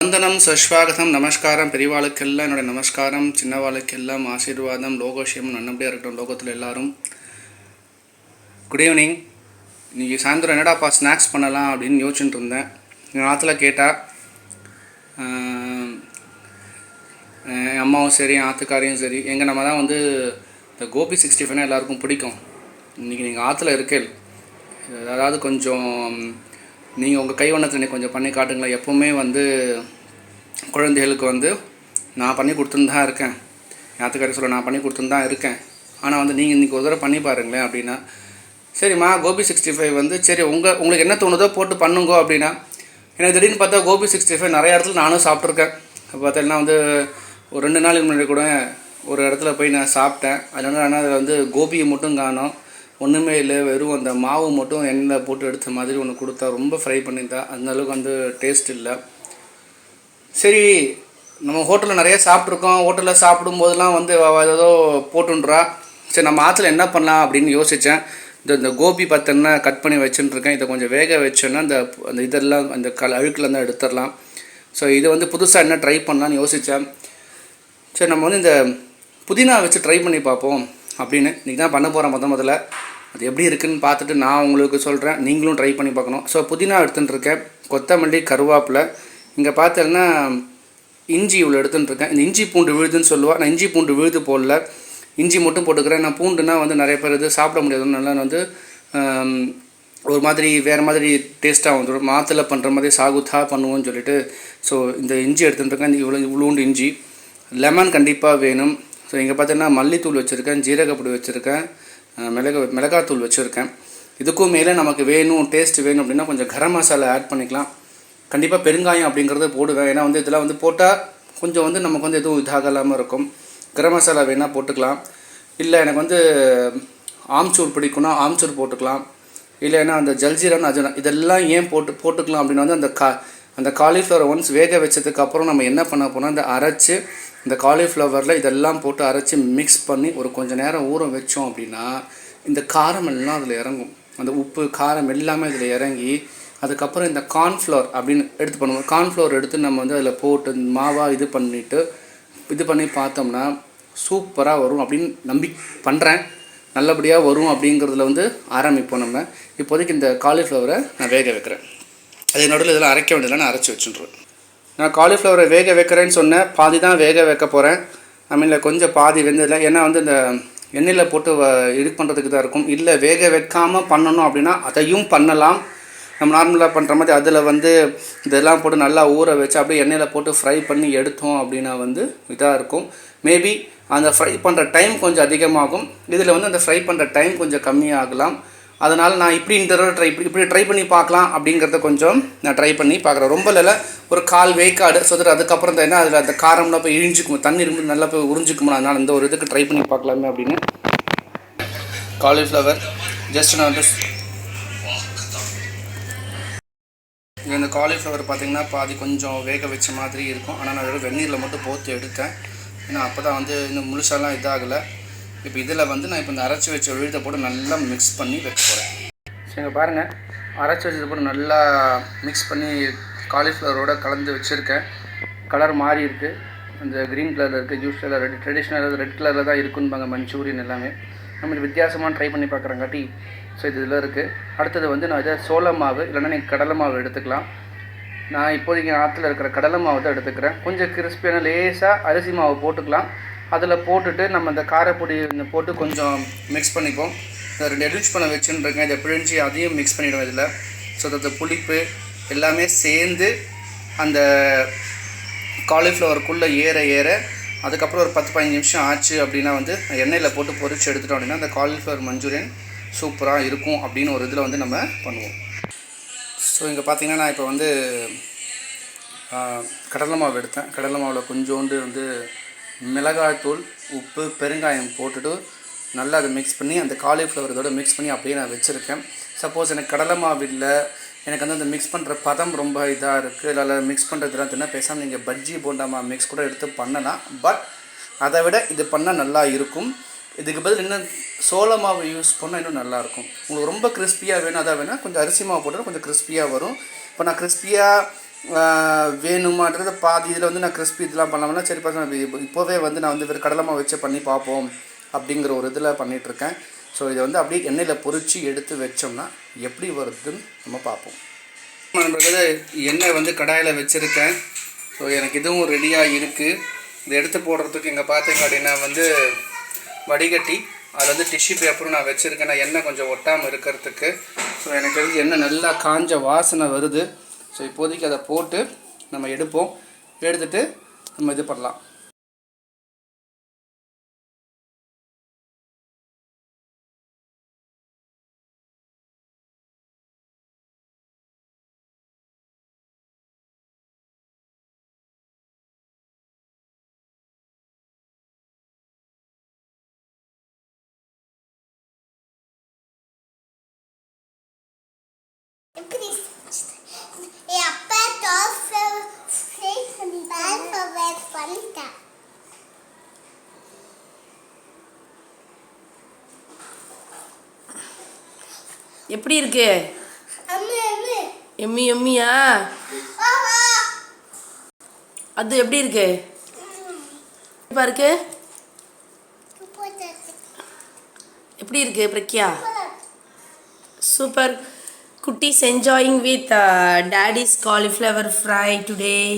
வந்தனம் சஸ்வாகதம் நமஸ்காரம் பெரியவாளுக்கெல்லாம் என்னோட நமஸ்காரம், சின்னவாளுக்கெல்லாம் ஆசீர்வாதம், லோகோஷியம் நல்லபடியாக இருக்கட்டும் லோகத்தில் எல்லாரும். Good evening. இன்றைக்கி சாயந்தரம் என்னடாப்பா ஸ்நாக்ஸ் பண்ணலாம் அப்படின்னு யோசிச்சுட்டு இருந்தேன். எங்கள் ஆற்றுல கேட்டால் என் அம்மாவும் சரி ஆற்றுக்காரையும் சரி நம்ம தான் வந்து இந்த கோபி 65 எல்லாருக்கும் பிடிக்கும். இன்றைக்கி நீங்கள் ஆற்றுல இருக்கேள், அதாவது கொஞ்சம் நீங்கள் உங்கள் கைவண்ணத்தில் கொஞ்சம் பண்ணி காட்டுங்களேன். எப்போவுமே வந்து குழந்தைகளுக்கு வந்து நான் பண்ணி கொடுத்துன்னு தான் இருக்கேன், ஞாத்துக்காரி சொல்ல நான் பண்ணி கொடுத்துன்னு தான் இருக்கேன். ஆனால் வந்து நீங்கள் இன்றைக்கி ஒரு தடவை பண்ணி பாருங்களேன் அப்படின்னா, சரிம்மா கோபி 65 வந்து சரி உங்களுக்கு என்ன தோணுதோ போட்டு பண்ணுங்கோ அப்படின்னா, எனக்கு திடீர்னு பார்த்தா கோபி 65 நிறைய இடத்துல நானும் சாப்பிட்ருக்கேன். பார்த்தீங்கன்னா வந்து ஒரு 2 நாளைக்கு முன்னாடி கூட ஒரு இடத்துல போய் நான் சாப்பிட்டேன். அதில் வந்து கோபியை மட்டும் காணோம், ஒன்றுமே இல்லை, வெறும் அந்த மாவு மட்டும் எண்ணெயில் போட்டு எடுத்த மாதிரி ஒன்று கொடுத்தா, ரொம்ப ஃப்ரை பண்ணியிருந்தா, அந்தளவுக்கு வந்து டேஸ்ட் இல்லை. சரி, நம்ம ஹோட்டலில் நிறைய சாப்பிட்ருக்கோம், ஹோட்டலில் சாப்பிடும்போதெல்லாம் வந்து ஏதோ போட்டுன்றா. சரி நம்ம ஆற்றுல என்ன பண்ணலாம் அப்படின்னு யோசித்தேன். இந்த கோபி பார்த்தோன்னா கட் பண்ணி வச்சுட்டுருக்கேன், இதை கொஞ்சம் வேக வச்சோன்னா அந்த இதெல்லாம் அந்த அழுக்கில் தான் எடுத்துடலாம். ஸோ இது வந்து புதுசாக என்ன ட்ரை பண்ணலான்னு யோசித்தேன். சரி நம்ம வந்து இந்த புதினா வச்சு ட்ரை பண்ணி பார்ப்போம் அப்படின்னு இன்றைக்கி தான் பண்ண போகிறேன். முதல்ல அது எப்படி இருக்குதுன்னு பார்த்துட்டு நான் உங்களுக்கு சொல்கிறேன், நீங்களும் ட்ரை பண்ணி பார்க்கணும். ஸோ புதினா எடுத்துட்டுருக்கேன், கொத்தமல்லி, கருவேப்பிலை, இங்கே பார்த்தேன்னா இஞ்சி இவ்வளோ எடுத்துட்டுருக்கேன். இந்த இஞ்சி பூண்டு விழுதுன்னு சொல்லுவாள், நான் இஞ்சி பூண்டு விழுது போடல, இஞ்சி மட்டும் போட்டுக்கிறேன். நான் பூண்டுனா வந்து நிறைய பேர் இது சாப்பிட முடியாது, நல்லா வந்து ஒரு மாதிரி வேறு மாதிரி டேஸ்ட்டாக வந்துடும், மாத்தில் பண்ணுற மாதிரி சாகுத்தா பண்ணுவோன்னு சொல்லிட்டு. ஸோ இந்த இஞ்சி எடுத்துட்டுருக்கேன், இவ்வளோண்டு இஞ்சி. லெமன் கண்டிப்பாக வேணும். ஸோ இங்கே பார்த்தீங்கன்னா மல்லித்தூள் வச்சுருக்கேன், ஜீரகப்பொடி வச்சுருக்கேன், மிளகாத்தூள் வச்சுருக்கேன். இதுக்கும் மேலே நமக்கு வேணும், டேஸ்ட் வேணும் அப்படின்னா கொஞ்சம் கரம் மசாலா ஆட் பண்ணிக்கலாம். கண்டிப்பாக பெருங்காயம் அப்படிங்கிறத போடுவேன், ஏன்னா வந்து இதெல்லாம் வந்து போட்டால் கொஞ்சம் வந்து நமக்கு வந்து எதுவும் இதாகலாமல் இருக்கும். கரம் மசாலா வேணால் போட்டுக்கலாம். இல்லை எனக்கு வந்து ஆம்ச்சூர் பிடிக்குன்னா ஆம்ச்சூர் போட்டுக்கலாம். இல்லைன்னா அந்த ஜல்ஜீரான்னு அஜனா இதெல்லாம் ஏன் போட்டுக்கலாம் அப்படின்னா வந்து அந்த காலிஃப்ளவரை ஒன்ஸ் வேக வச்சதுக்கப்புறம் நம்ம என்ன பண்ண போனால் இந்த அரைச்சி இந்த காலிஃப்ளவரில் இதெல்லாம் போட்டு அரைச்சி மிக்ஸ் பண்ணி ஒரு கொஞ்சம் நேரம் ஊற வச்சோம் அப்படின்னா இந்த காரம் எல்லாம் அதில் இறங்கும், அந்த உப்பு காரம் எல்லாமே இதில் இறங்கி அதுக்கப்புறம் இந்த கார்ன்ஃப்ளவர் அப்படின்னு எடுத்து பண்ணுவோம். கார்ன்ஃப்ளவர் எடுத்து நம்ம வந்து அதில் போட்டு மாவாக இது பண்ணி பார்த்தோம்னா சூப்பராக வரும் அப்படின்னு நம்பி பண்ணுறேன். நல்லபடியாக வரும் அப்படிங்கிறதுல வந்து ஆரம்பிப்போம். நம்ம இப்போதைக்கு இந்த காலிஃப்ளவரை நான் வேக வைக்கிறேன். அதே நடுவில் இதெல்லாம் அரைக்க வேண்டியதில்லை, நான் அரைச்சி வச்சுட்டுருவேன். நான் காலிஃப்ளவரை வேக வைக்கிறேன்னு சொன்னேன், பாதி தான் வேக வைக்க போகிறேன். இல்லை கொஞ்சம் பாதி வெந்ததில்லை, ஏன்னா வந்து இந்த எண்ணெயில் போட்டு இது பண்ணுறதுக்கு தான் இருக்கும். இல்லை வேக வைக்காமல் பண்ணணும் அப்படின்னா அதையும் பண்ணலாம். நம்ம நார்மலாக பண்ணுற மாதிரி அதில் வந்து இதெல்லாம் போட்டு நல்லா ஊற வச்சு அப்படியே எண்ணெயில் போட்டு ஃப்ரை பண்ணி எடுத்தோம் அப்படின்னா வந்து இதாக இருக்கும். மேபி அந்த ஃப்ரை பண்ணுற டைம் கொஞ்சம் அதிகமாகும், இதில் வந்து அந்த ஃப்ரை பண்ணுற டைம் கொஞ்சம் கம்மியாகலாம். அதனால் நான் இந்த தடவை இப்படி ட்ரை பண்ணி பார்க்கலாம் அப்படிங்கிறத கொஞ்சம் நான் ட்ரை பண்ணி பார்க்குறேன். ரொம்ப இல்லை, ஒரு 1/4 வேக்காடு சொதர். அதுக்கப்புறம் தான் என்ன அதில் அந்த காரம்லாம் போய் இழிஞ்சிக்கும், தண்ணி இருந்து நல்லா போய் உறிஞ்சிக்குமா, அதனால் இந்த ஒரு இதுக்கு ட்ரை பண்ணி பார்க்கலாமே அப்படின்னு. காலிஃப்ளவர் ஜஸ்ட் நான் வந்து இந்த காலிஃப்ளவர் பார்த்திங்கன்னா பாதி கொஞ்சம் வேக வச்ச மாதிரி இருக்கும், ஆனால் நான் வெறும் வெந்நீரில் மட்டும் போட்டு எடுத்தேன், ஏன்னா அப்போ தான் வந்து இன்னும் முழுசாலாம் இதாகலை. இப்போ இதில் வந்து நான் இப்போ இந்த அரைச்சி வச்ச விழுதை போட்டு நல்லா மிக்ஸ் பண்ணி வைக்க போகிறேன். சரி பாருங்கள், அரைச்சி வச்சதை போட்டு நல்லா மிக்ஸ் பண்ணி காலிஃப்ளவரோடு கலந்து வச்சுருக்கேன். கலர் மாறி இருக்குது, அந்த க்ரீன் கலரில் இருக்குது, ஜூஸ் கலர் ட்ரெடிஷ்னலாக ரெட் கலரில் தான் இருக்குன்பாங்க மஞ்சூரியன் எல்லாமே. நம்ம இது வித்தியாசமாக ட்ரை பண்ணி பார்க்குறங்காட்டி ஸோ இது இதில் இருக்குது. அடுத்தது வந்து நான் இதை சோள மாவு இல்லைன்னா நீங்கள் கடலை மாவு எடுத்துக்கலாம். நான் இப்போதைக்கு ஆற்றுல இருக்கிற கடலை மாவு தான் எடுத்துக்கிறேன். கொஞ்சம் கிறிஸ்பியான லேசாக அரிசி மாவு போட்டுக்கலாம். அதில் போட்டுட்டு நம்ம இந்த காரப்பொடி போட்டு கொஞ்சம் மிக்ஸ் பண்ணிப்போம். இந்த 2 எலுமிச்சை பழம் வச்சுருக்கேன், இதை பிழிஞ்சி அதையும் மிக்ஸ் பண்ணிவிடுவோம் இதில். ஸோ அந்த புளிப்பு எல்லாமே சேர்ந்து அந்த காலிஃப்ளவருக்குள்ளே ஏற அதுக்கப்புறம் ஒரு 10-15 நிமிஷம் ஆச்சு அப்படின்னா வந்து எண்ணெயில் போட்டு பொரிச்சு எடுத்துட்டோம் அப்படின்னா அந்த காலிஃப்ளவர் மஞ்சூரியன் சூப்பராக இருக்கும் அப்படின்னு ஒரு இதில் வந்து நம்ம பண்ணுவோம். ஸோ இங்கே பார்த்திங்கன்னா நான் இப்போ வந்து கடலை மாவு எடுத்தேன். கடலை மாவில் கொஞ்சோண்டு வந்து மிளகாய்த்தூள், உப்பு, பெருங்காயம் போட்டுட்டு நல்லா அதை மிக்ஸ் பண்ணி அந்த காலிஃப்ளவர் இதோட மிக்ஸ் பண்ணி அப்படியே நான் வச்சுருக்கேன். சப்போஸ் எனக்கு கடலை மாவு இல்லை, எனக்கு வந்து அந்த மிக்ஸ் பண்ணுற பதம் ரொம்ப இதாக இருக்குது, இல்லை மிக்ஸ் பண்ணுறதுலாம் தெரினா பேசாமல் நீங்கள் பஜ்ஜி போண்டாமா மிக்ஸ் கூட எடுத்து பண்ணலாம். பட் அதை விட இது பண்ணால் நல்லா இருக்கும். இதுக்கு பதில் இன்னும் சோள மாவு யூஸ் பண்ணால் இன்னும் நல்லாயிருக்கும். உங்களுக்கு ரொம்ப கிறிஸ்பியாக வேணும், அதான் வேணால் கொஞ்சம் அரிசி மாவு போட்டால் கொஞ்சம் கிறிஸ்பியாக வரும். இப்போ நான் கிறிஸ்பியாக வேணுமான்றது பாதி இதில் வந்து நான் கிறிஸ்பி இதெல்லாம் பண்ணலாம்னா சரி பசங்க இப்போவே வந்து நான் வந்து வெறும் கடலை மாவு வச்சு பண்ணி பார்ப்போம் அப்படிங்கிற ஒரு இதில் பண்ணிகிட்ருக்கேன். ஸோ இதை வந்து அப்படியே எண்ணெயில் பொரித்து எடுத்து வச்சோம்னா எப்படி வருதுன்னு நம்ம பார்ப்போம். நண்பர்களே, எண்ணெய் வந்து கடாயில் வச்சுருக்கேன். ஸோ எனக்கு இதுவும் ரெடியாக இருக்குது. இதை எடுத்து போடுறதுக்கு இங்கே பார்த்தீங்க அப்படின்னா வந்து வடிகட்டி அதில் வந்து டிஷ்யூ பேப்பரும் நான் வச்சுருக்கேன். நான் எண்ணெய் கொஞ்சம் ஒட்டாமல் இருக்கிறதுக்கு. ஸோ எனக்கு வந்து எண்ணெய் நல்லா காஞ்ச வாசனை வருது. ஸோ இப்போதைக்கு அதை போட்டு நம்ம எடுப்போம். எடுத்துகிட்டு நம்ம இது பண்ணலாம். எப்படி இருக்கு? எம்மி எம்மியா? அது எப்படி இருக்கு? இருக்கு எப்படி இருக்கு பிரக்யா? சூப்பர். குட்டீஸ் enjoying with daddy's cauliflower fry today.